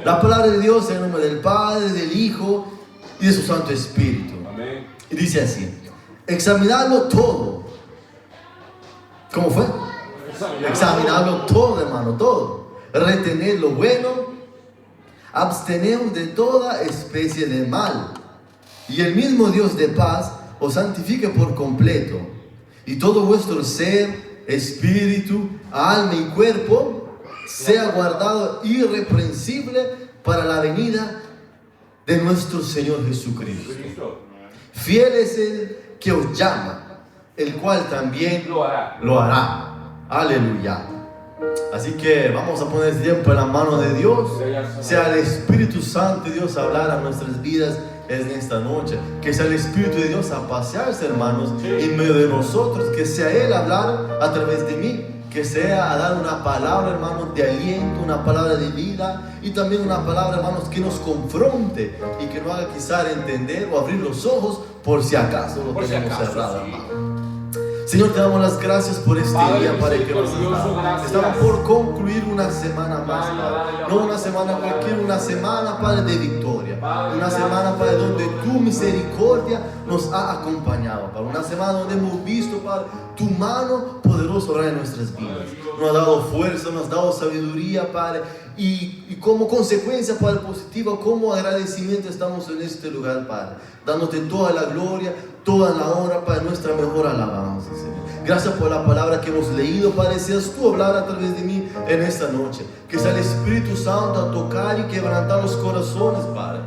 La palabra de Dios en el nombre del Padre, del Hijo y de su Santo Espíritu. Amén. Y dice así: examinadlo todo. ¿Cómo fue? Examinadlo todo, hermano, todo. Retened lo bueno, absteneos de toda especie de mal. Y el mismo Dios de paz os santifique por completo. Y todo vuestro ser, espíritu, alma y cuerpo sea guardado irreprensible para la venida de nuestro Señor Jesucristo. Fiel es el que os llama, el cual también lo hará. Aleluya. Así que vamos a poner este tiempo en la mano de Dios. Sea el Espíritu Santo de Dios a hablar a nuestras vidas en esta noche. Que sea el Espíritu de Dios a pasearse, hermanos, en medio de nosotros. Que sea Él hablar a través de mí. Que sea a dar una palabra, hermanos, de aliento, una palabra de vida. Y también una palabra, hermanos, que nos confronte y que nos haga quizás entender o abrir los ojos por si acaso lo tenemos cerrado, hermano. Señor, te damos las gracias por este día, Padre, que nos has dado. Estamos por concluir una semana más, Padre. No una semana cualquiera, una semana, Padre, de victoria. Una semana, Padre, donde tu misericordia nos ha acompañado, Padre. Una semana donde hemos visto, Padre, tu mano poderosa obrar en nuestras vidas. Nos ha dado fuerza, nos ha dado sabiduría, Padre. Y como consecuencia, Padre, positiva, como agradecimiento estamos en este lugar, Padre, dándote toda la gloria, toda la honra, Padre, nuestra mejor alabanza, Señor. Gracias por la palabra que hemos leído, Padre. Seas tú hablar a través de mí en esta noche. Que sea el Espíritu Santo a tocar y quebrantar los corazones, Padre.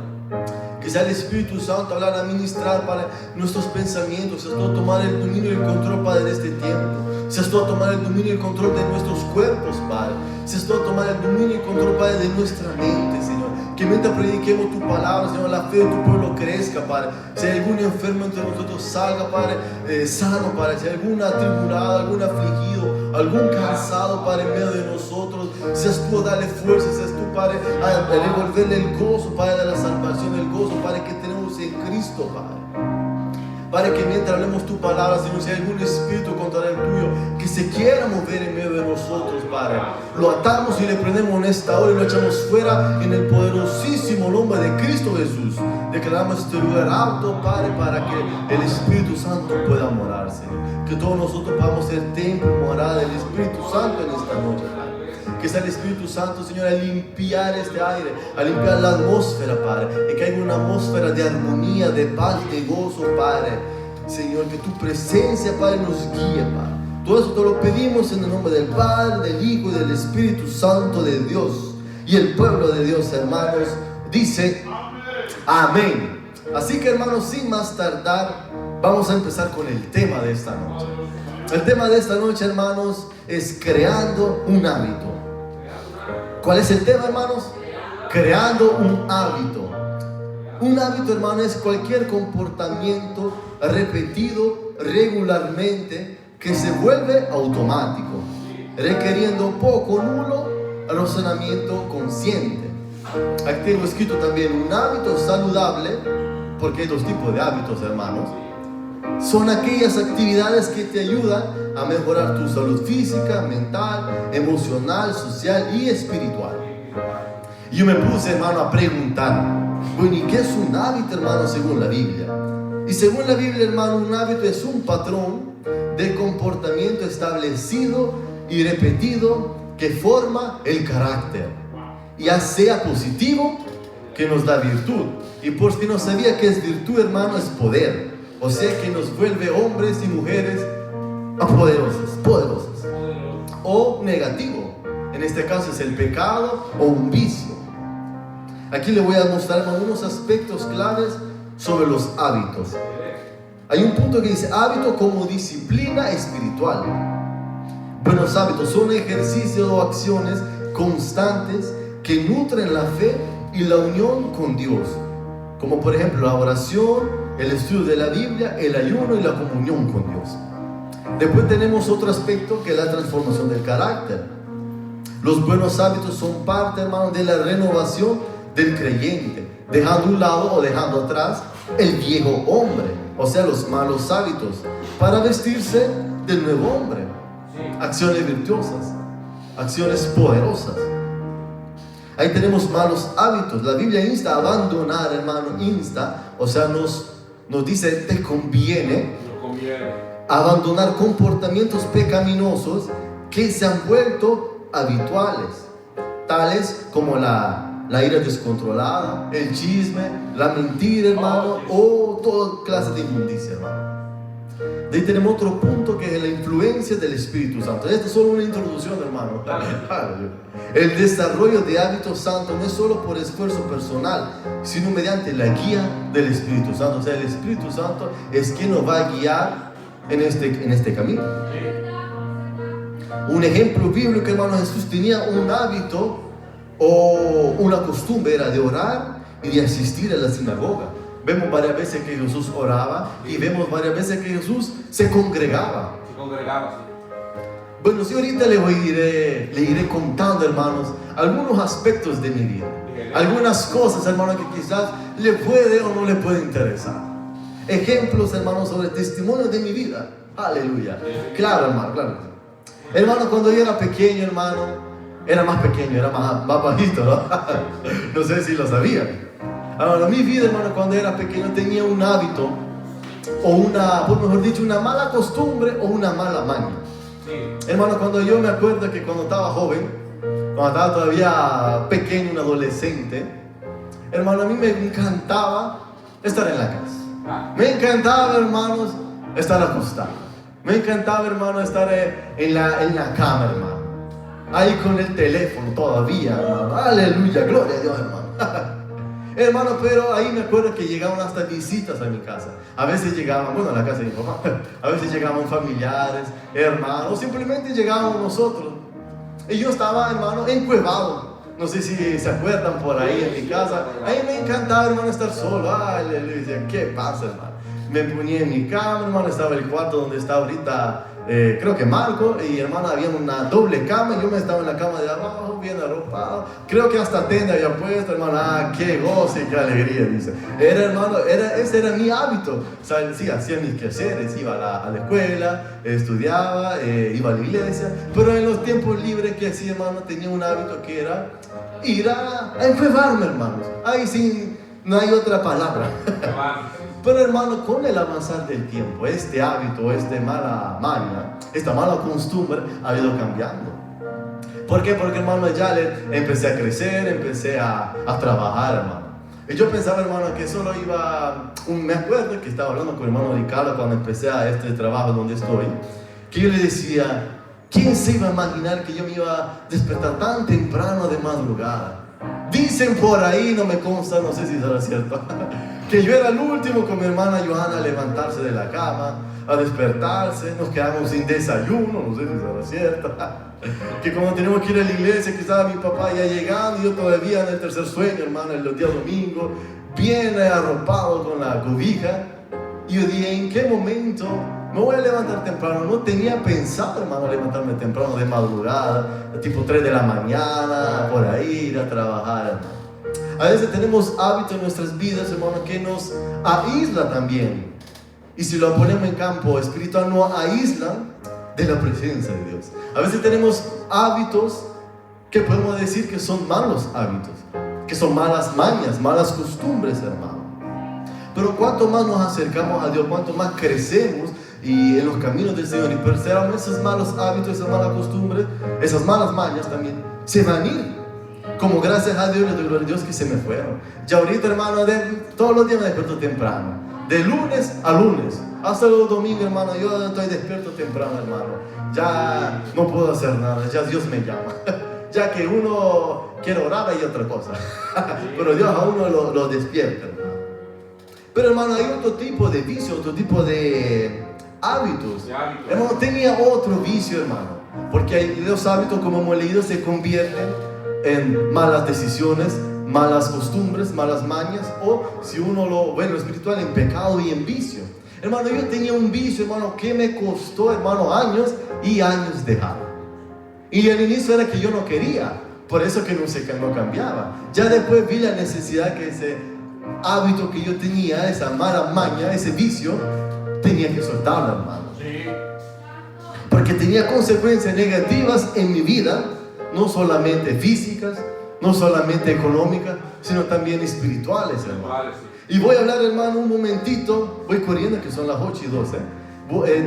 Que sea el Espíritu Santo a hablar, a ministrar, Padre, nuestros pensamientos. Seas tú a tomar el dominio y el control, Padre, de este tiempo. Seas tú a tomar el dominio y el control de nuestros cuerpos, Padre. Seas tú a tomar el dominio y el control, Padre, de nuestra mente, Señor. Que mientras prediquemos tu palabra, Señor, la fe de tu pueblo crezca, Padre. Si hay algún enfermo entre nosotros, salga, Padre, sano, Padre. Si hay algún atribulado, algún afligido, algún cansado, Padre, en medio de nosotros, seas tú a darle fuerza, seas tú, Padre, a devolverle el gozo, Padre, de la salvación, el gozo, Padre, que tenemos en Cristo, Padre. Padre, que mientras hablemos tu palabra, Señor, si hay algún espíritu contra el tuyo que se quiera mover en medio de nosotros, Padre, lo atamos y le prendemos en esta hora y lo echamos fuera en el poderosísimo nombre de Cristo Jesús. Declaramos este lugar apto, Padre, para que el Espíritu Santo pueda morar, Señor. Que todos nosotros podamos ser templo, morada del Espíritu Santo en esta noche, Padre. Que sea el Espíritu Santo, Señor, a limpiar este aire, a limpiar la atmósfera, Padre, y que haya una atmósfera de armonía, de paz, de gozo, Padre. Señor, que tu presencia, Padre, nos guíe, Padre. Todo eso te lo pedimos en el nombre del Padre, del Hijo y del Espíritu Santo de Dios. Y el pueblo de Dios, hermanos, dice amén. Así que, hermanos, sin más tardar, vamos a empezar con el tema de esta noche. El tema de esta noche, hermanos, es creando un hábito. ¿Cuál es el tema, hermanos? Creando un hábito. Un hábito, hermano, es cualquier comportamiento repetido regularmente que se vuelve automático, requiriendo poco o nulo razonamiento consciente. Aquí tengo escrito también un hábito saludable, porque hay dos tipos de hábitos, hermanos. Son aquellas actividades que te ayudan a mejorar tu salud física, mental, emocional, social y espiritual. Y yo me puse, hermano, a preguntar, bueno, ¿y qué es un hábito, hermano, según la Biblia? Y según la Biblia, hermano, un hábito es un patrón de comportamiento establecido y repetido que forma el carácter, ya sea positivo, que nos da virtud. Y por si no sabía qué es virtud, hermano, es poder. O sea que nos vuelve hombres y mujeres poderosos. O negativo. En este caso es el pecado o un vicio. Aquí le voy a mostrar algunos aspectos claves sobre los hábitos. Hay un punto que dice hábito como disciplina espiritual. Buenos hábitos son ejercicios o acciones constantes que nutren la fe y la unión con Dios. Como por ejemplo la oración, el estudio de la Biblia, el ayuno y la comunión con Dios. Después tenemos otro aspecto que es la transformación del carácter. Los buenos hábitos son parte, hermano, de la renovación del creyente, dejando a un lado o dejando atrás el viejo hombre, o sea, los malos hábitos, para vestirse del nuevo hombre. Acciones virtuosas, acciones poderosas. Ahí tenemos malos hábitos. La Biblia insta a abandonar, hermano, o sea, nos dice, te conviene abandonar comportamientos pecaminosos que se han vuelto habituales, tales como la ira descontrolada, el chisme, la mentira, hermano, o toda clase de inmundicia, hermano. De ahí tenemos otro punto, que es la influencia del Espíritu Santo. Esta es solo una introducción, hermano. El desarrollo de hábitos santos no es solo por esfuerzo personal, sino mediante la guía del Espíritu Santo. O sea, el Espíritu Santo es quien nos va a guiar en este camino. Un ejemplo bíblico, hermano, Jesús tenía un hábito o una costumbre, era de orar y de asistir a la sinagoga. Vemos varias veces que Jesús oraba y vemos varias veces que Jesús se congregaba. Bueno, si ahorita le iré contando, hermanos, algunos aspectos de mi vida, algunas cosas, hermanos, que quizás le puede o no le puede interesar. Ejemplos, hermanos, sobre testimonios de mi vida. Aleluya. Claro, hermano, claro. Hermano, cuando yo era pequeño, hermano, era más pequeño, era más bajito, ¿no? No sé si lo sabían. Ahora, mi vida, hermano, cuando era pequeño tenía un hábito, o mejor dicho, una mala costumbre o una mala maña. Sí. Hermano, cuando yo me acuerdo que cuando estaba joven, cuando estaba todavía pequeño, un adolescente, hermano, a mí me encantaba estar en la casa. Me encantaba, hermanos, estar acostado. Me encantaba, hermano, estar en la cama, hermano. Ahí con el teléfono todavía, hermano. Aleluya, gloria a Dios, hermano. Hermano, pero ahí me acuerdo que llegaban hasta visitas a mi casa. A veces llegaban, bueno, a la casa de mi papá. A veces llegaban familiares, hermanos, o simplemente llegábamos nosotros. Y yo estaba, hermano, encuevado. No sé si se acuerdan por ahí en mi casa. Ahí me encantaba, hermano, estar solo. Aleluya, ¿qué pasa, hermano? Me ponía en mi cama, hermano, estaba el cuarto donde está ahorita, creo que Marco, y hermano, había una doble cama, y yo me estaba en la cama de abajo, bien arropado, creo que hasta tenda había puesto, hermano, qué goce y qué alegría, dice. Ese era mi hábito. O sea, sí, hacía mis quehaceres, iba a la escuela, estudiaba, iba a la iglesia, pero en los tiempos libres que hacía, hermano, tenía un hábito que era ir a enfermarme, hermanos. Ahí no hay otra palabra. Pero, hermano, con el avanzar del tiempo, este hábito, esta mala maña, esta mala costumbre ha ido cambiando. ¿Por qué? Porque, hermano, ya empecé a crecer, empecé a trabajar, hermano. Y yo pensaba, hermano, que solo me acuerdo que estaba hablando con el hermano Ricardo cuando empecé a este trabajo donde estoy, que yo le decía, ¿quién se iba a imaginar que yo me iba a despertar tan temprano de madrugada? Dicen por ahí, no me consta, no sé si será cierto, que yo era el último con mi hermana Johanna a levantarse de la cama, a despertarse, nos quedamos sin desayuno, no sé si será cierto, que cuando teníamos que ir a la iglesia, que estaba mi papá ya llegando, y yo todavía en el tercer sueño, hermano, el día domingo, bien arropado con la cobija, y yo dije, ¿en qué momento me voy a levantar temprano? No tenía pensado, hermano, levantarme temprano de madrugada, tipo 3 de la mañana, por ahí, ir a trabajar, hermano. A veces tenemos hábitos en nuestras vidas, hermano, que nos aísla también. Y si lo ponemos en campo espiritual, nos aíslan de la presencia de Dios. A veces tenemos hábitos que podemos decir que son malos hábitos, que son malas mañas, malas costumbres, hermano. Pero cuanto más nos acercamos a Dios, cuanto más crecemos y en los caminos del Señor y perseveramos, esos malos hábitos, esas malas costumbres, esas malas mañas también se van a ir. Como gracias a Dios, le doy gloria a Dios que se me fueron. Ya ahorita, hermano, todos los días me despierto temprano. De lunes a lunes. Hasta los domingos, hermano, yo estoy despierto temprano, hermano. Ya no puedo hacer nada, ya Dios me llama. Ya que uno quiere orar hay otra cosa. Pero Dios a uno lo despierta, hermano. Pero, hermano, hay otro tipo de vicio, otro tipo de hábitos. Hermano, tenía otro vicio, hermano. Porque los hábitos, como hemos leído, se convierten en malas decisiones, malas costumbres, malas mañas, o si uno lo ve en lo espiritual, en pecado y en vicio. Hermano, yo tenía un vicio, hermano, que me costó, hermano, años y años dejar. Y al inicio era que yo no quería, por eso que no cambiaba. Ya después vi la necesidad que ese hábito que yo tenía, esa mala maña, ese vicio, tenía que soltarlo, hermano. Porque tenía consecuencias negativas en mi vida, no solamente físicas, no solamente económicas, sino también espirituales, hermano. Y voy a hablar, hermano, un momentito, voy corriendo que son las 8:12,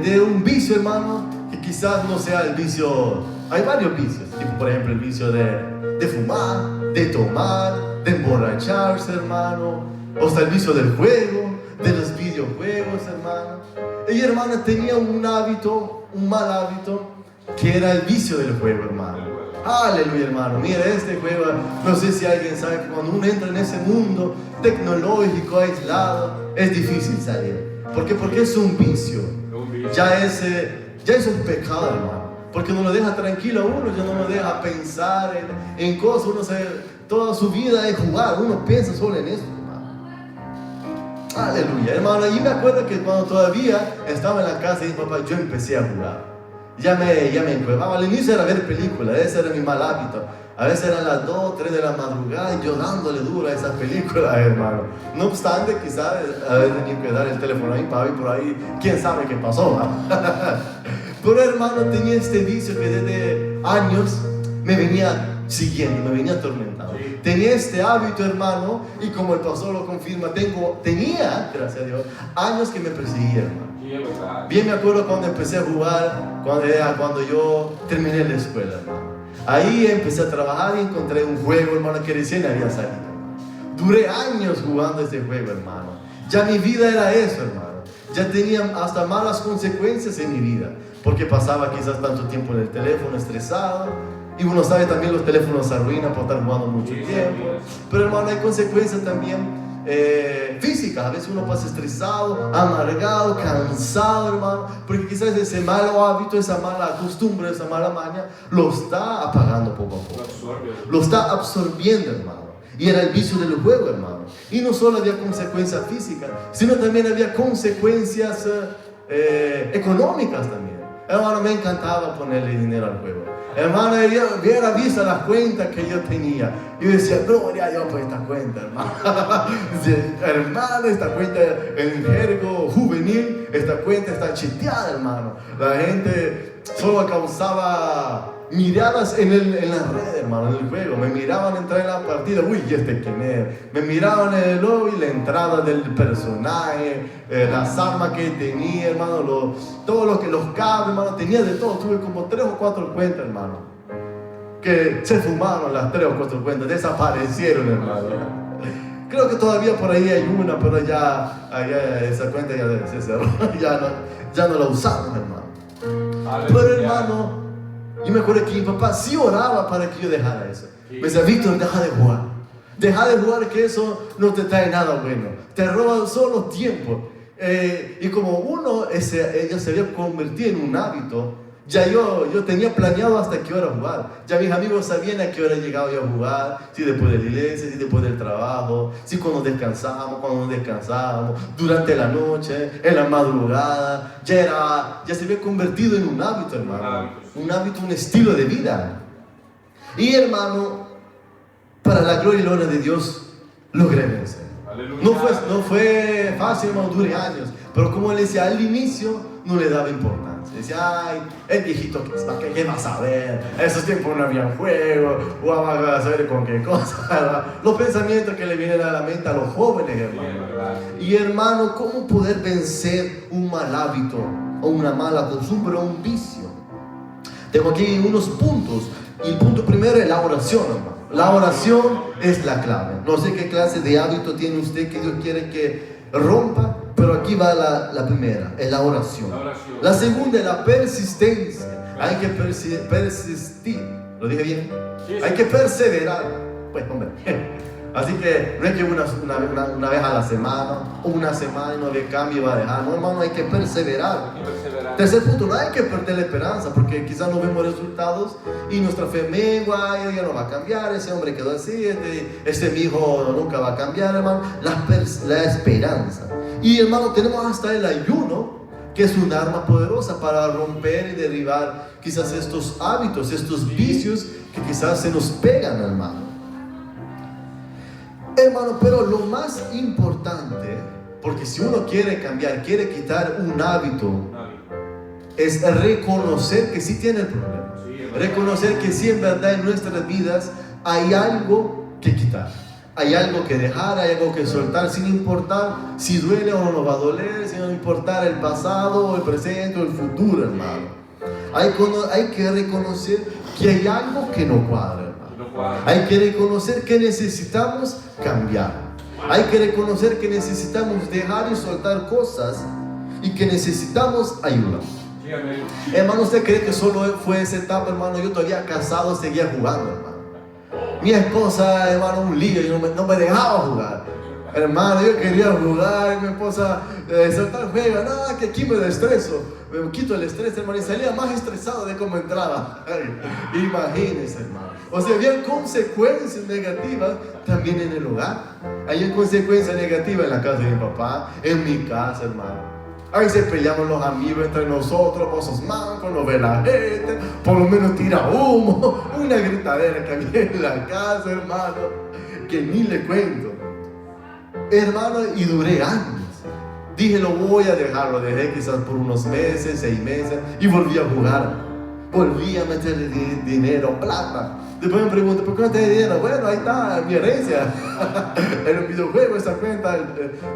de un vicio, hermano, que quizás no sea el vicio, hay varios vicios, tipo por ejemplo el vicio de fumar, de tomar, de emborracharse, hermano, o hasta el vicio del juego, de los videojuegos, hermano. Ella, hermana, tenía un hábito, un mal hábito, que era el vicio del juego, hermano. Aleluya, hermano. Mira, este juego, no sé si alguien sabe que cuando uno entra en ese mundo tecnológico, aislado, es difícil salir. ¿Por qué? Porque es un vicio. Ya es un pecado, hermano. Porque no lo deja tranquilo a uno, ya no lo deja pensar en cosas. Toda su vida es jugar, uno piensa solo en eso. Aleluya, hermano. Y me acuerdo que cuando todavía estaba en la casa de mi papá, yo empecé a jugar. Ya me encuevaba. Al inicio era ver películas, ese era mi mal hábito. A veces eran las 2, 3 de la madrugada y yo dándole duro a esas películas, hermano. No obstante, quizás a veces tenía que dar el teléfono a mi papá y por ahí, quién sabe qué pasó, ¿no? Pero, hermano, tenía este vicio que desde años me venía siguiendo, me venía atormentando. Tenía este hábito, hermano, y como el pastor lo confirma, tenía, gracias a Dios, años que me perseguía, hermano. Bien me acuerdo cuando empecé a jugar, cuando yo terminé la escuela, hermano. Ahí empecé a trabajar y encontré un juego, hermano, que recién había salido, hermano. Duré años jugando este juego, hermano. Ya mi vida era eso, hermano. Ya tenía hasta malas consecuencias en mi vida, porque pasaba quizás tanto tiempo en el teléfono estresado. Y uno sabe también los teléfonos se arruinan por estar jugando mucho tiempo. Pero, hermano, hay consecuencias también físicas. A veces uno pasa estresado, amargado, cansado, hermano, porque quizás ese mal hábito, esa mala costumbre, esa mala maña lo está apagando poco a poco, lo está absorbiendo, hermano. Y era el vicio del juego, hermano. Y no solo había consecuencias físicas, sino también había consecuencias económicas también. Hermano, me encantaba ponerle dinero al juego. Hermano, yo hubiera visto las cuentas que yo tenía. Yo decía, gloria a Dios por esta cuenta, hermano. Hermano, esta cuenta en jergo juvenil, esta cuenta está chiteada, hermano. La gente solo causaba miradas en la red, hermano, en el juego. Me miraban entrar en la partida, uy, ¿y este quién es? Me miraban en el lobby, la entrada del personaje, las armas que tenía, hermano, todo lo que los cables, hermano, tenía de todo. Tuve como 3 o 4 cuentas, hermano, que se fumaron las 3 o 4 cuentas, desaparecieron, hermano. Creo que todavía por ahí hay una, pero ya esa cuenta ya se cerró, ya no la usamos, hermano. Pero, hermano, yo me acuerdo que mi papá sí oraba para que yo dejara eso. Me decía, Víctor, deja de jugar. Deja de jugar, que eso no te trae nada bueno. Te roba solo tiempo. Y como ella se había convertido en un hábito, ya yo tenía planeado hasta qué hora jugar. Ya mis amigos sabían a qué hora llegaba yo a jugar, si después de la iglesia, si después del trabajo, si cuando descansábamos, cuando no descansábamos, durante la noche, en la madrugada. Ya se había convertido en un hábito, hermano. Un hábito, un estilo de vida. Y, hermano, para la gloria y la honra de Dios, logré vencer. No fue fácil, hermano, duré años. Pero como le decía, al inicio no le daba importancia. Decía, ay, el viejito ¿qué va a saber? En esos tiempos no había juego, jugaba a saber con qué cosa, ¿verdad? Los pensamientos que le vienen a la mente a los jóvenes, hermano. Y, hermano, ¿cómo poder vencer un mal hábito o una mala costumbre o un vicio? Tengo aquí unos puntos. Y el punto primero es la oración, hermano. La oración es la clave. No sé qué clase de hábito tiene usted que Dios quiere que rompa, pero aquí va la primera, es la oración. La segunda es la persistencia. Hay que persistir. ¿Lo dije bien? Sí. Hay que perseverar. Pues, hombre. Así que no es que una vez a la semana, una semana y no le cambie y va a dejar. No, hermano, hay que perseverar. Tercer punto, no hay que perder la esperanza, porque quizás no vemos resultados y nuestra fe mengua, ya no va a cambiar, ese hombre quedó así, mi hijo nunca va a cambiar, hermano. La esperanza. Y, hermano, tenemos hasta el ayuno, que es un arma poderosa para romper y derribar quizás estos hábitos, estos vicios que quizás se nos pegan, hermano. Hermano, pero lo más importante, porque si uno quiere cambiar, quiere quitar un hábito, es reconocer que sí tiene el problema. Reconocer que sí, en verdad, en nuestras vidas hay algo que quitar. Hay algo que dejar, hay algo que soltar, sin importar si duele o no nos va a doler, sin importar el pasado, el presente o el futuro, hermano. Hay que reconocer que hay algo que no cuadra, hermano. Hay que reconocer que necesitamos cambiar. Hay que reconocer que necesitamos dejar y soltar cosas y que necesitamos ayuda. Sí, amén. Hermano, ¿usted cree que solo fue esa etapa, hermano? Yo todavía casado seguía jugando, hermano. Mi esposa, hermano, un lío, y no me dejaba jugar. Hermano, yo quería jugar, y mi esposa saltar juega, nada, que aquí me estreso. Me quito el estrés, hermano, y salía más estresado de cómo entraba. Ay, imagínense, hermano. O sea, había consecuencias negativas también en el hogar. Hay consecuencias negativas en la casa de mi papá, en mi casa, hermano. A veces peleamos los amigos entre nosotros, vos sos manco, no ves la gente, por lo menos tira humo, una gritadera que había en la casa, hermano, que ni le cuento. Hermano, y duré años. Dije, lo voy a dejar, lo dejé quizás por unos meses, 6 meses, y volví a jugar. Volví a meterle dinero, plata. Después me pregunto, ¿por qué no te di dinero? Bueno, ahí está mi herencia. En el videojuego, esa cuenta,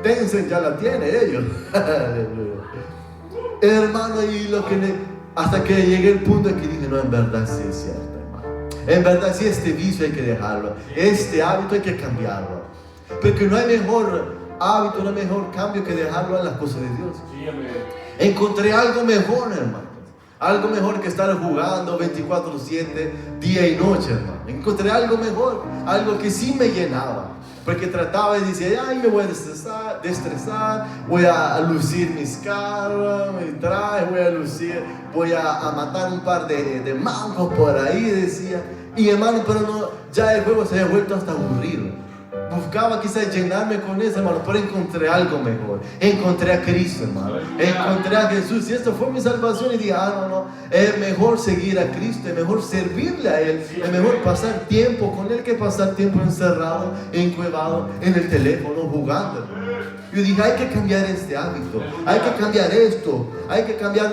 Tencent ya la tiene ellos. Hermano, y hasta que llegué al punto en que dije, no, en verdad sí es cierto, hermano. En verdad sí, este vicio hay que dejarlo. Este hábito hay que cambiarlo. Porque no hay mejor hábito, no hay mejor cambio que dejarlo en las cosas de Dios. Sí, amén. Encontré algo mejor, hermano. Algo mejor que estar jugando 24/7, día y noche, hermano. Encontré algo mejor, algo que sí me llenaba. Porque trataba y decía, ay, me voy a destresar, voy a lucir mis caras, mi traje, voy a matar un par de mancos por ahí, decía. Y hermano, pero no, ya el juego se había vuelto hasta aburrido. Buscaba quizás llenarme con eso, hermano, pero encontré algo mejor. Encontré a Cristo, hermano. Encontré a Jesús. Y esto fue mi salvación. Y dije, no, es mejor seguir a Cristo, es mejor servirle a Él, es mejor pasar tiempo con Él que pasar tiempo encerrado, encuevado en el teléfono, jugando, hermano. Yo dije, hay que cambiar este hábito, hay que cambiar esto, hay que cambiar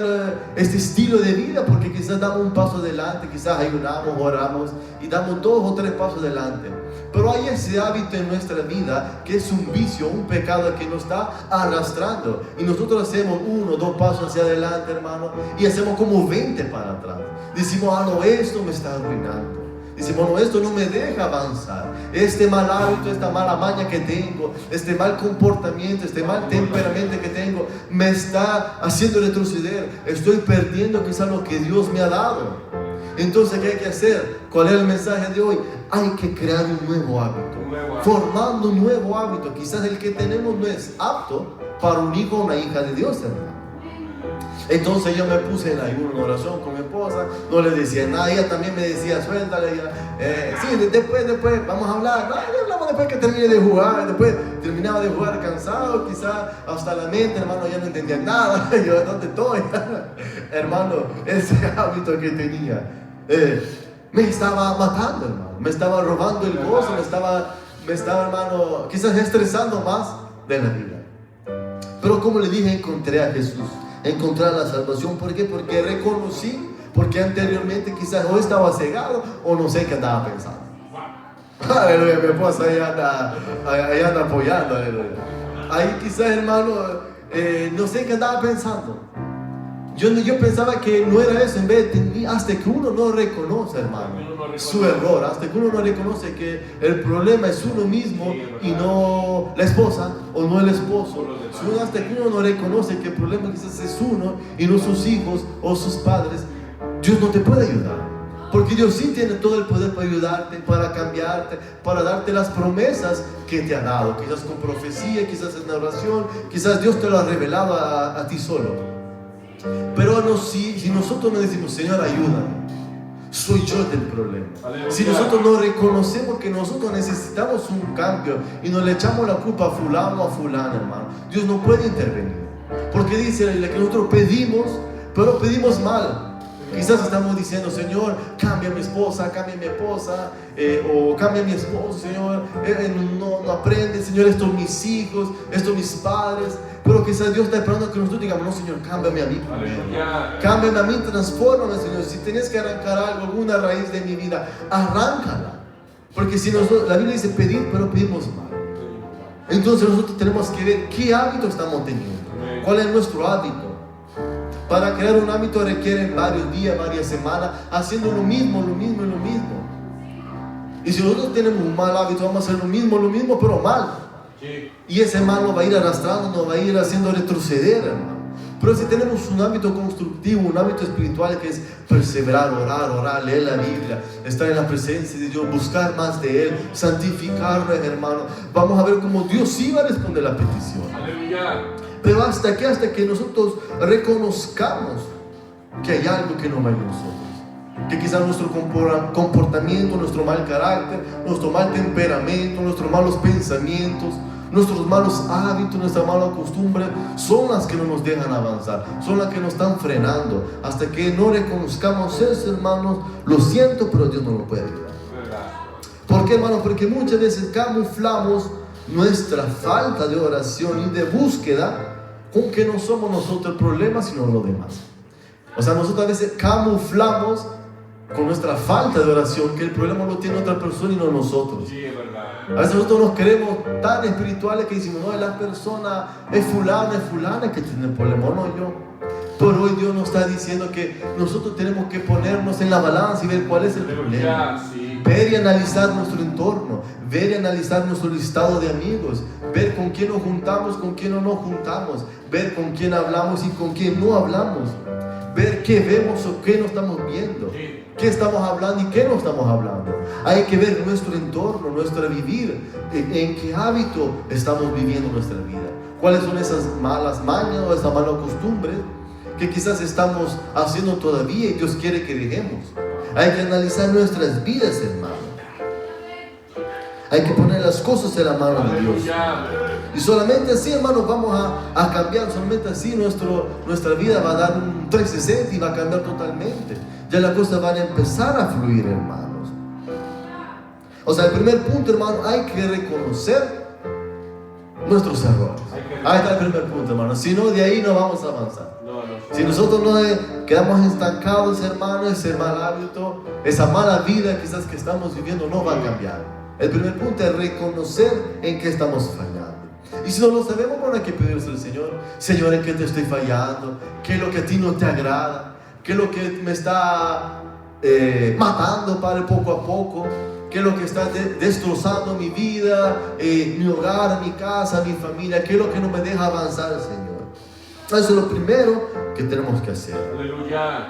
este estilo de vida, porque quizás damos un paso adelante, quizás ayunamos, oramos y damos 2 o 3 pasos adelante. Pero hay ese hábito en nuestra vida que es un vicio, un pecado que nos está arrastrando. Y nosotros hacemos 1 o 2 pasos hacia adelante, hermano, y hacemos como 20 para atrás. Decimos, no, esto me está arruinando. Decimos, no, esto no me deja avanzar. Este mal hábito, esta mala maña que tengo, este mal comportamiento, este mal temperamento que tengo, me está haciendo retroceder. Estoy perdiendo quizás lo que Dios me ha dado. Entonces, ¿qué hay que hacer? ¿Cuál es el mensaje de hoy? Hay que crear un nuevo hábito. Formando un nuevo hábito. Quizás el que tenemos no es apto para un hijo o una hija de Dios, hermano. Entonces yo me puse en ayuno, en oración con mi esposa, no le decía nada, ella también me decía, suéltale, sí, después, vamos a hablar, no, hablamos después que termine de jugar, después terminaba de jugar cansado, quizás hasta la mente, hermano, ya no entendía nada, yo, ¿dónde estoy? Hermano, ese hábito que tenía, me estaba matando, hermano, me estaba robando el gozo, me estaba, hermano, quizás estresando más de la vida. Pero como le dije, encontré a Jesús. Encontrar la salvación. ¿Por qué? Porque reconocí, porque anteriormente quizás o estaba cegado o no sé qué andaba pensando. Aleluya, mi esposa ahí anda apoyando, aleluya. Ahí quizás, hermano, no sé qué andaba pensando. Yo pensaba que no era eso, en vez de hasta que uno no reconoce, hermano, su error, hasta que uno no reconoce que el problema es uno mismo y no la esposa o no el esposo, hasta que uno no reconoce que el problema quizás es uno y no sus hijos o sus padres, Dios no te puede ayudar. Porque Dios sí tiene todo el poder para ayudarte, para cambiarte, para darte las promesas que te ha dado, quizás con profecía, quizás en oración, quizás Dios te lo ha revelado a ti solo. Pero no, si nosotros no decimos, Señor, ayúdame, soy yo del problema. Aleluya. Si nosotros no reconocemos que nosotros necesitamos un cambio y nos le echamos la culpa a fulano o a fulana, hermano, Dios no puede intervenir. Porque dice que nosotros pedimos, pero pedimos mal. Quizás estamos diciendo, Señor, cambia a mi esposa, o cambia a mi esposo, Señor, no aprende, Señor, estos mis hijos, estos mis padres. Pero quizás Dios está esperando que nosotros digamos, no, Señor, cámbiame a mí. Cámbiame a mí, transfórmame, Señor. Si tienes que arrancar algo, alguna raíz de mi vida, arráncala. Porque si nosotros, la Biblia dice pedir, pero pedimos mal. Entonces nosotros tenemos que ver qué hábito estamos teniendo. ¿Cuál es nuestro hábito? Para crear un hábito requieren varios días, varias semanas, haciendo lo mismo. Y si nosotros tenemos un mal hábito, vamos a hacer lo mismo, pero mal. Y ese mal nos va a ir arrastrando, nos va a ir haciendo retroceder, hermano. Pero si tenemos un hábito constructivo, un hábito espiritual que es perseverar, orar, leer la Biblia, estar en la presencia de Dios, buscar más de Él, santificarlo, hermano, vamos a ver cómo Dios sí va a responder la petición. Aleluya. Pero hasta que nosotros reconozcamos que hay algo que no va en nosotros, que quizás nuestro comportamiento, nuestro mal carácter, nuestro mal temperamento, nuestros malos pensamientos, nuestros malos hábitos, nuestra mala costumbre son las que no nos dejan avanzar, son las que nos están frenando. Hasta que no reconozcamos eso, hermanos, lo siento, pero Dios no lo puede ayudar. ¿Por qué, hermanos? Porque muchas veces camuflamos nuestra falta de oración y de búsqueda con que no somos nosotros el problema, sino los demás. O sea, nosotros a veces camuflamos con nuestra falta de oración que el problema lo tiene otra persona y no nosotros. Sí, es verdad. A veces nosotros nos creemos tan espirituales que decimos, no, la persona es fulana que tiene el problema, no yo. Pero hoy Dios nos está diciendo que nosotros tenemos que ponernos en la balanza y ver cuál es el problema. Sí. Ver y analizar nuestro entorno, ver y analizar nuestro listado de amigos, ver con quién nos juntamos, con quién no nos juntamos, ver con quién hablamos y con quién no hablamos, ver qué vemos o qué no estamos viendo, qué estamos hablando y qué no estamos hablando. Hay que ver nuestro entorno, nuestro vivir, en qué hábito estamos viviendo nuestra vida, cuáles son esas malas mañas o esas malas costumbres que quizás estamos haciendo todavía y Dios quiere que dejemos. Hay que analizar nuestras vidas, hermano. Hay que poner las cosas en la mano de Dios. Y solamente así, hermanos, vamos a cambiar. Solamente así nuestra vida va a dar un 360 y va a cambiar totalmente. Ya las cosas van a empezar a fluir, hermanos. O sea, el primer punto, hermano, hay que reconocer nuestros errores. Ahí está el primer punto, hermano. Si no, de ahí no vamos a avanzar. Si nosotros no quedamos estancados, hermano, ese mal hábito, esa mala vida quizás que estamos viviendo no va a cambiar. El primer punto es reconocer en qué estamos fallando. Y si no lo sabemos, bueno, hay que pedirle al Señor: Señor, ¿en qué te estoy fallando? ¿Qué es lo que a ti no te agrada? ¿Qué es lo que me está matando, Padre, poco a poco? ¿Qué es lo que está destrozando mi vida, mi hogar, mi casa, mi familia? ¿Qué es lo que no me deja avanzar, Señor? Eso es lo primero que tenemos que hacer. Aleluya.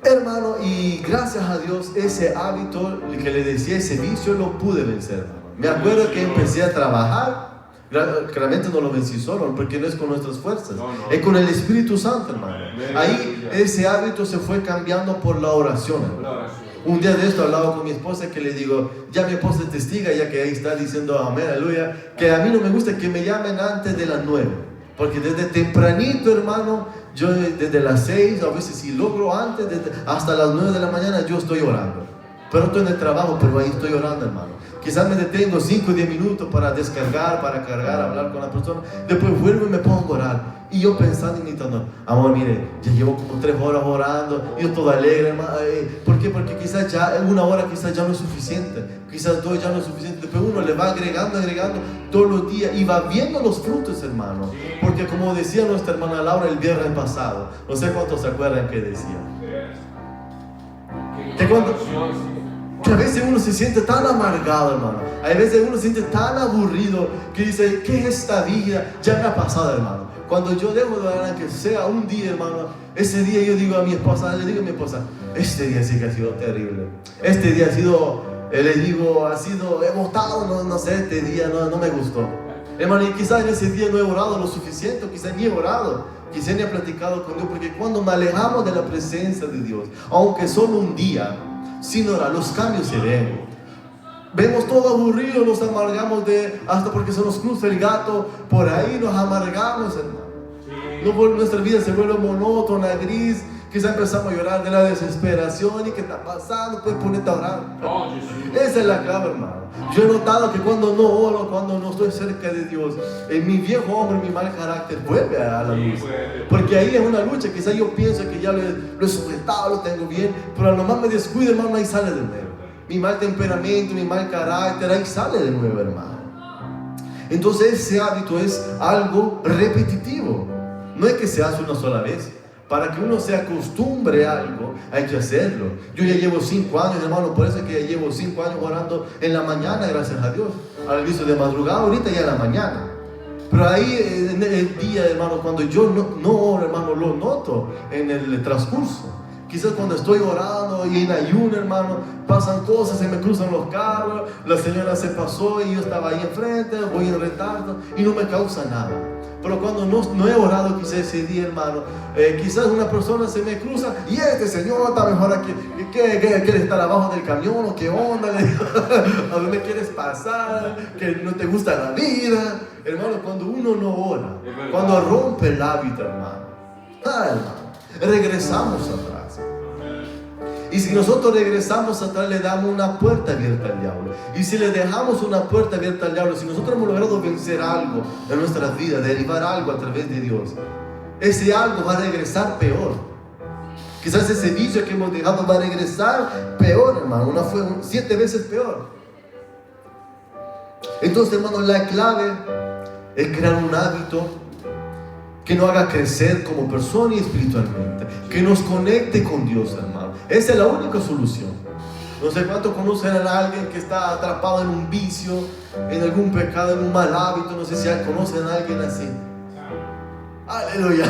Hermano, y gracias a Dios, ese hábito que le decía, ese vicio, lo pude vencer, hermano. Me acuerdo que empecé a trabajar, claramente no lo vencí solo, porque no es con nuestras fuerzas, es con el Espíritu Santo, hermano. Ahí ese hábito se fue cambiando por la oración, hermano. Un día de esto hablaba con mi esposa, que le digo, ya mi esposa es testiga, ya que ahí está diciendo amén, aleluya, que a mí no me gusta que me llamen antes de las 9. Porque desde tempranito, hermano, yo desde las 6, a veces si logro antes, hasta las 9 de la mañana yo estoy orando. Pero estoy en el trabajo, pero ahí estoy orando, hermano. Quizás me detengo 5 o 10 minutos para descargar, para cargar, hablar con la persona. Después vuelvo y me pongo a orar. Y yo pensando y meditando, amor, mire, ya llevo como 3 horas orando, yo todo alegre, hermano. ¿Por qué? Porque quizás ya 1 hora quizás ya no es suficiente. Quizás 2 ya no es suficiente. Después uno le va agregando todos los días y va viendo los frutos, hermano. Porque como decía nuestra hermana Laura el viernes pasado, no sé cuántos se acuerdan que decía. Que a veces uno se siente tan amargado, hermano. A veces uno se siente tan aburrido que dice, ¿qué es esta vida? Ya me ha pasado, hermano. Cuando yo dejo de orar, que sea un día, hermano, ese día yo digo a mi esposa, este día sí que ha sido terrible. Este día ha sido, he votado, no sé, este día no me gustó. Hermano, y quizás en ese día no he orado lo suficiente, quizás ni he orado, quizás ni he platicado con Dios, porque cuando me alejamos de la presencia de Dios, aunque solo un día, sin orar, los cambios se ven. Vemos todo aburrido, nos amargamos hasta porque se nos cruza el gato, por ahí nos amargamos, hermano. Nuestra vida se vuelve monótona, gris. Quizá empezamos a llorar de la desesperación. ¿Y qué está pasando? Puedes ponerte a orar. Esa es la clave, hermano. Yo he notado que cuando no oro, cuando no estoy cerca de Dios, mi viejo hombre, mi mal carácter vuelve a la luz. Porque ahí es una lucha. Quizá yo pienso que ya lo he soltado, lo tengo bien, pero a lo más me descuido, hermano, ahí sale de nuevo. mi mal temperamento, mi mal carácter, ahí sale de nuevo, hermano. Entonces ese hábito es algo repetitivo. No es que se hace una sola vez. Para que uno se acostumbre a algo, hay que hacerlo. Yo ya llevo 5 años, hermano, por eso es que ya llevo 5 años orando en la mañana, gracias a Dios. Al inicio de madrugada, ahorita ya en la mañana. Pero ahí en el día, hermano, cuando yo no oro, hermano, lo noto en el transcurso. Quizás cuando estoy orando y en ayuno, hermano, pasan cosas, se me cruzan los carros, la señora se pasó y yo estaba ahí enfrente, voy en retardo y no me causa nada. Pero cuando no he orado quizás ese día, hermano, quizás una persona se me cruza y este señor está mejor aquí, ¿quiere estar abajo del camión o qué onda? ¿A dónde quieres pasar? ¿Que no te gusta la vida? Hermano, cuando uno no ora, cuando rompe el hábito, hermano, regresamos atrás. Y si nosotros regresamos atrás, le damos una puerta abierta al diablo. Y si le dejamos una puerta abierta al diablo, si nosotros hemos logrado vencer algo en nuestras vidas, derivar algo a través de Dios, ese algo va a regresar peor. Quizás ese vicio que hemos dejado va a regresar peor, hermano. 7 veces peor. Entonces, hermano, la clave es crear un hábito que nos haga crecer como persona y espiritualmente, que nos conecte con Dios, hermano. Esa es la única solución. No sé cuánto conocen a alguien que está atrapado en un vicio, en algún pecado, en un mal hábito. No sé si conocen a alguien así. Aleluya.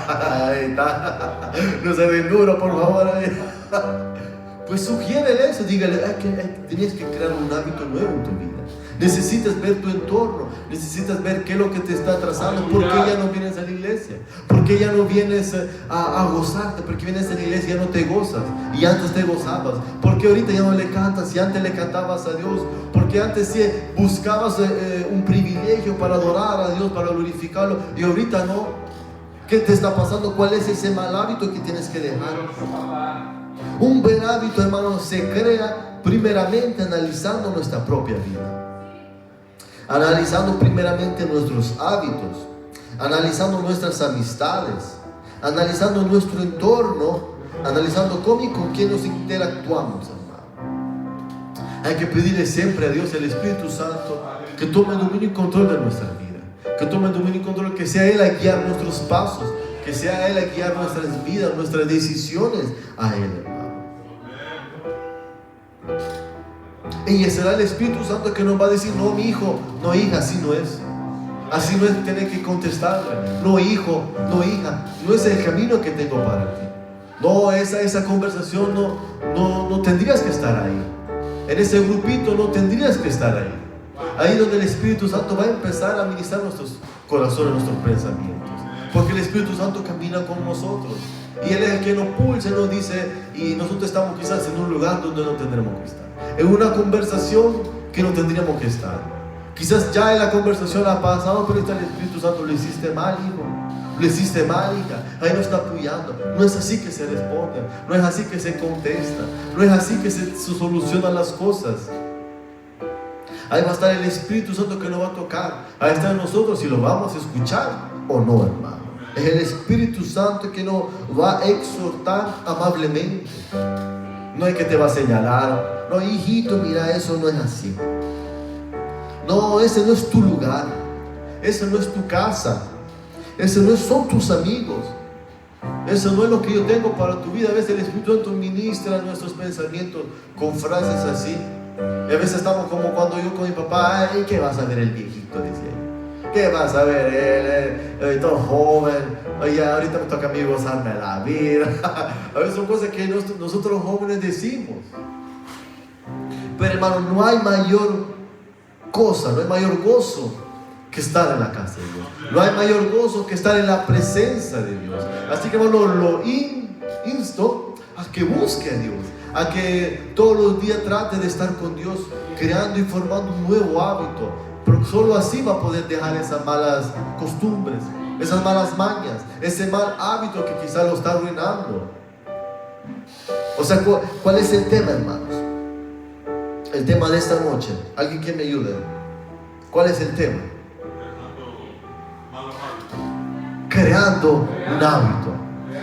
Ahí está. No se ven duro, por favor. Pues sugiérele eso, dígale, tienes que crear un hábito nuevo en tu vida. Necesitas ver tu entorno, necesitas ver qué es lo que te está atrasando. ¿Por qué ya no vienes a la iglesia? ¿Por qué ya no vienes a gozarte? ¿Por qué vienes a la iglesia y ya no te gozas? Y antes te gozabas. ¿Por qué ahorita ya no le cantas y antes le cantabas a Dios? ¿Por qué antes sí buscabas un privilegio para adorar a Dios, para glorificarlo, y ahorita no? ¿Qué te está pasando? ¿Cuál es ese mal hábito que tienes que dejar? Un buen hábito, hermano, se crea primeramente analizando nuestra propia vida. Analizando primeramente nuestros hábitos, analizando nuestras amistades, analizando nuestro entorno, analizando cómo y con quién nos interactuamos, hermano. Hay que pedirle siempre a Dios, el Espíritu Santo, que tome dominio y control de nuestra vida, que tome dominio y control, que sea Él a guiar nuestros pasos, que sea Él a guiar nuestras vidas, nuestras decisiones a Él, hermano. Y será el Espíritu Santo que nos va a decir, no, mi hijo, no, hija, así no es. Así no es, tener que contestarle. No, hijo, no, hija, no es el camino que tengo para ti. No, esa conversación no tendrías que estar ahí. En ese grupito no tendrías que estar ahí. Ahí donde el Espíritu Santo va a empezar a ministrar nuestros corazones, nuestros pensamientos. Porque el Espíritu Santo camina con nosotros. Y Él es el que nos pulsa, nos dice, y nosotros estamos quizás en un lugar donde no tendremos que estar. En una conversación que no tendríamos que estar. Quizás ya en la conversación ha pasado, pero está el Espíritu Santo, lo hiciste mal, hijo. Lo hiciste mal, hija. Ahí nos está apoyando. No es así que se responde. No es así que se contesta. No es así que se solucionan las cosas. Ahí va a estar el Espíritu Santo que nos va a tocar. Ahí está en nosotros si lo vamos a escuchar o no, hermano. Es el Espíritu Santo que nos va a exhortar amablemente. No es que te va a señalar. No, hijito, mira, eso no es así. No, ese no es tu lugar. Ese no es tu casa. Ese no son tus amigos. Eso no es lo que yo tengo para tu vida. A veces el Espíritu Santo ministra nuestros pensamientos con frases así. Y a veces estamos como cuando yo con mi papá, ay, ¿qué vas a ver el viejito? Decía. ¿Qué vas a ver él? Todo joven. Oye, ahorita me toca a mí gozarme la vida. A veces son cosas que nosotros los jóvenes decimos. Pero hermano, no hay mayor cosa, no hay mayor gozo que estar en la casa de Dios. No hay mayor gozo que estar en la presencia de Dios. Así que hermano, lo insto a que busque a Dios, a que todos los días trate de estar con Dios, creando y formando un nuevo hábito. Pero solo así va a poder dejar esas malas costumbres, esas malas mañas, ese mal hábito que quizá lo está arruinando. O sea, ¿cuál es el tema, hermanos? El tema de esta noche. ¿Alguien que me ayude? ¿Cuál es el tema? Creando un hábito.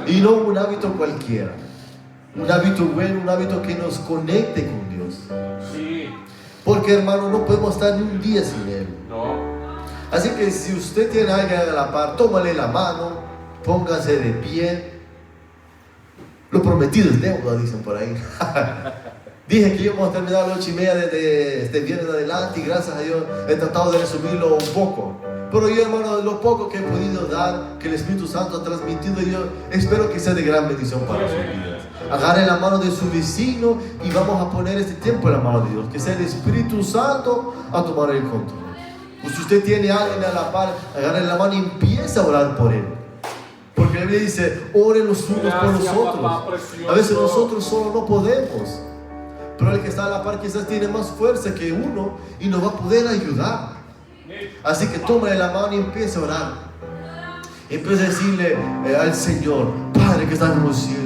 Y no un hábito cualquiera. Un hábito bueno, un hábito que nos conecte con Dios. Porque, hermano, no podemos estar ni un día sin Él. No. Así que si usted tiene a alguien a la par, tómale la mano, póngase de pie. Lo prometido es deuda, dicen por ahí. Dije que íbamos a terminar a las 8:30 desde este viernes adelante y gracias a Dios he tratado de resumirlo un poco. Pero yo, hermano, de lo poco que he podido dar, que el Espíritu Santo ha transmitido, yo espero que sea de gran bendición para sus vidas. Agarre la mano de su vecino y vamos a poner este tiempo en la mano de Dios. Que sea el Espíritu Santo a tomar el control. Pues si usted tiene a alguien a la par, agarre la mano y empiece a orar por él. Porque la Biblia dice, oren los unos por los otros. A veces nosotros solo no podemos. Pero el que está a la par quizás tiene más fuerza que uno y nos va a poder ayudar. Así que tome la mano y empiece a orar. Empiece a decirle al Señor, Padre que estás en los cielos,